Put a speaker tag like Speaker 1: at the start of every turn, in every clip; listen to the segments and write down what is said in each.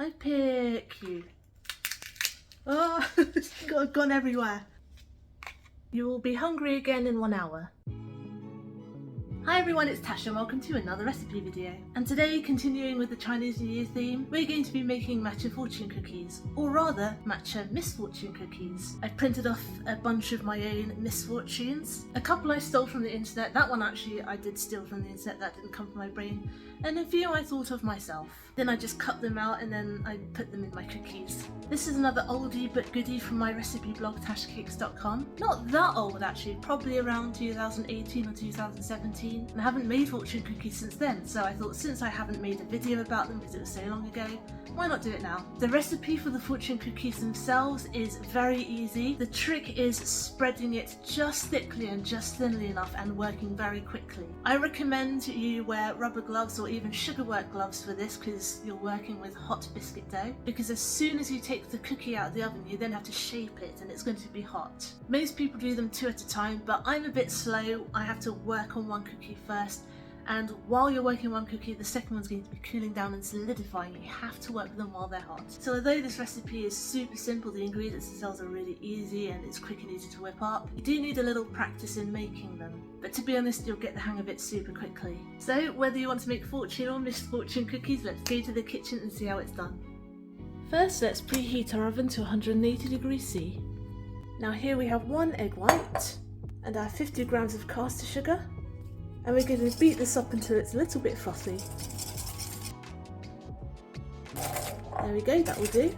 Speaker 1: I pick you. Oh, it's gone everywhere. You will be hungry again in 1 hour. Hi everyone, it's Tasha and welcome to another recipe video. And today, continuing with the Chinese New Year theme, we're going to be making matcha fortune cookies, or rather matcha misfortune cookies. I've printed off a bunch of my own misfortunes. A couple I stole from the internet, that one actually I did steal from the internet, that didn't come from my brain. And a few I thought of myself. Then I just cut them out and then I put them in my cookies. This is another oldie but goodie from my recipe blog tashacakes.com. Not that old actually, probably around 2018 or 2017. And I haven't made fortune cookies since then, so I thought since I haven't made a video about them because it was so long ago, why not do it now? The recipe for the fortune cookies themselves is very easy. The trick is spreading it just thickly and just thinly enough and working very quickly. I recommend you wear rubber gloves or even sugarwork gloves for this because you're working with hot biscuit dough, because as soon as you take the cookie out of the oven you then have to shape it and it's going to be hot. Most people do them 2 at a time, but I'm a bit slow. I have to work on one cookie first, and while you're working one cookie the second one's going to be cooling down and solidifying. You have to work with them while they're hot. So although this recipe is super simple, the ingredients themselves are really easy and it's quick and easy to whip up, you do need a little practice in making them. But to be honest, you'll get the hang of it super quickly. So whether you want to make fortune or misfortune cookies, let's go to the kitchen and see how it's done. First, let's preheat our oven to 180 degrees C. Now here we have 1 egg white and our 50 grams of caster sugar. And we're going to beat this up until it's a little bit frothy. There we go, that will do.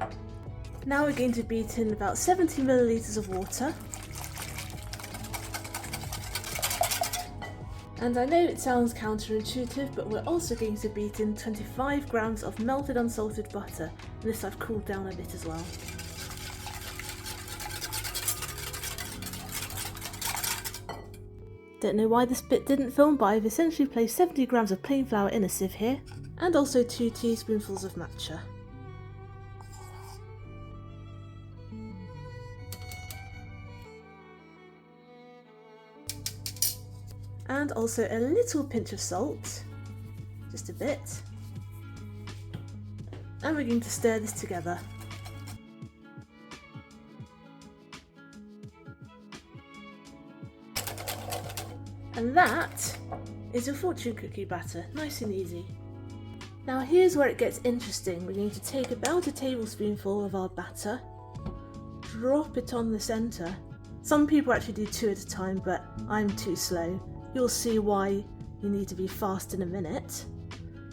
Speaker 1: Now we're going to beat in about 70 millilitres of water. And I know it sounds counterintuitive, but we're also going to beat in 25 grams of melted unsalted butter. And this I've cooled down a bit as well. Don't know why this bit didn't film, but I've essentially placed 70 grams of plain flour in a sieve here, and also 2 teaspoonfuls of matcha. And also a little pinch of salt, just a bit. And we're going to stir this together. And that is your fortune cookie batter, nice and easy. Now here's where it gets interesting. We're going to take about a tablespoonful of our batter, drop it on the centre. Some people actually do 2 at a time, but I'm too slow. You'll see why you need to be fast in a minute.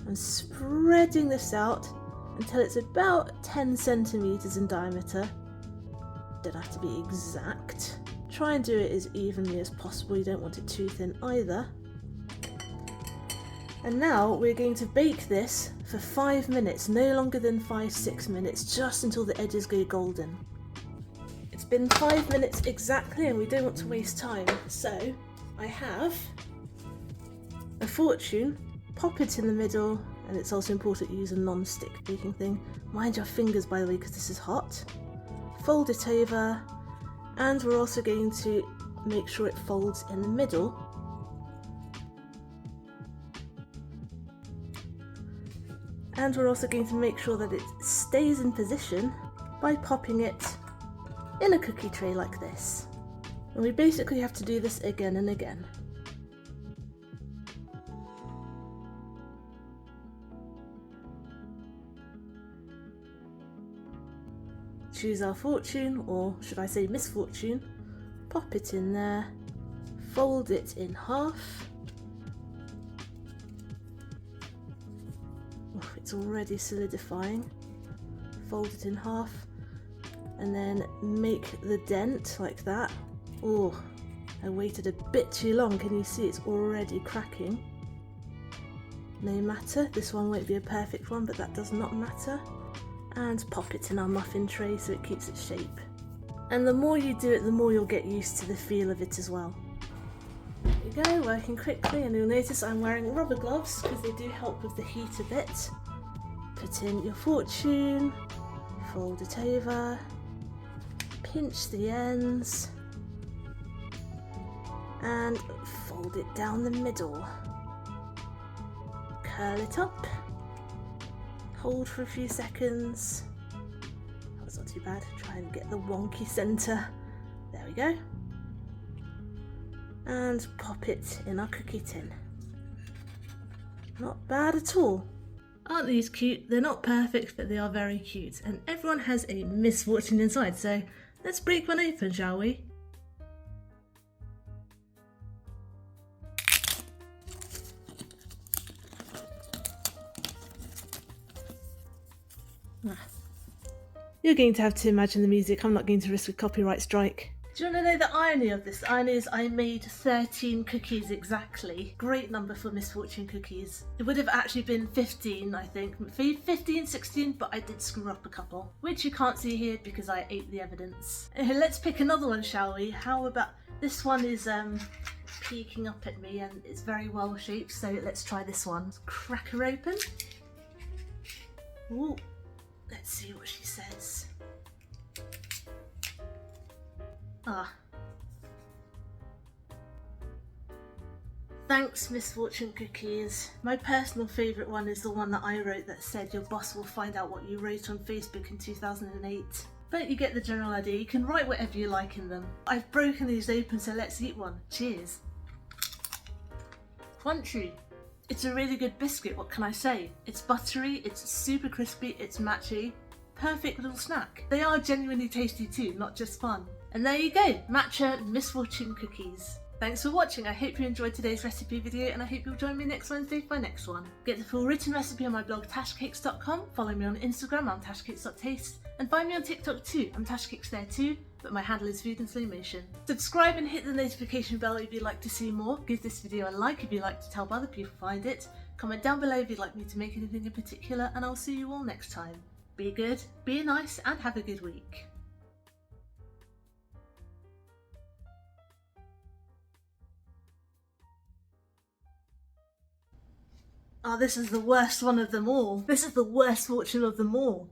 Speaker 1: I'm spreading this out until it's about 10 centimetres in diameter. Don't have to be exact. Try and do it as evenly as possible, you don't want it too thin either. And now we're going to bake this for 5 minutes, no longer than 5-6 minutes, just until the edges go golden. It's been 5 minutes exactly and we don't want to waste time, so I have a fortune, pop it in the middle, and it's also important you use a non-stick baking thing. Mind your fingers by the way because this is hot. Fold it over. And we're also going to make sure it folds in the middle. And we're also going to make sure that it stays in position by popping it in a cookie tray like this. And we basically have to do this again and again. Choose our fortune, or should I say misfortune, pop it in there, fold it in half. Oh, it's already solidifying. Fold it in half and then make the dent like that. Oh, I waited a bit too long, can you see it's already cracking? No matter, this one won't be a perfect one, but that does not matter. And pop it in our muffin tray so it keeps its shape. And the more you do it, the more you'll get used to the feel of it as well. There you go, working quickly, and you'll notice I'm wearing rubber gloves because they do help with the heat a bit. Put in your fortune, fold it over, pinch the ends, and fold it down the middle. Curl it up. hold for a few seconds. That was not too bad. Try and get the wonky centre. There we go. And pop it in our cookie tin. Not bad at all. Aren't these cute? They're not perfect, but they are very cute. And everyone has a misfortune inside, so let's break one open, shall we? You're going to have to imagine the music. I'm not going to risk a copyright strike. Do you want to know the irony of this? The irony is I made 13 cookies exactly. Great number for Misfortune cookies. It would have actually been 15, I think. 15, 16, but I did screw up a couple, which you can't see here because I ate the evidence. Let's pick another one, shall we? How about this one is peeking up at me and it's very well shaped, so let's try this one. Crack her open. Ooh. Let's see what she says. Ah. Thanks, Misfortune cookies. My personal favourite one is the one that I wrote that said your boss will find out what you wrote on Facebook in 2008. But you get the general idea. You can write whatever you like in them. I've broken these open, so let's eat one. Cheers. Crunchy. It's a really good biscuit, what can I say? It's buttery, it's super crispy, it's matchy. Perfect little snack. They are genuinely tasty too, not just fun. And there you go, Matcha Misfortune cookies. Thanks for watching. I hope you enjoyed today's recipe video and I hope you'll join me next Wednesday for my next one. Get the full written recipe on my blog tashcakes.com, follow me on Instagram, I'm tashcakes.taste, and find me on TikTok too, I'm tashcakes there too, but my handle is food in slow motion. Subscribe and hit the notification bell if you'd like to see more, give this video a like if you'd like to help other people find it, comment down below if you'd like me to make anything in particular, and I'll see you all next time. Be good, be nice, and have a good week. Oh, this is the worst one of them all. This is the worst fortune of them all.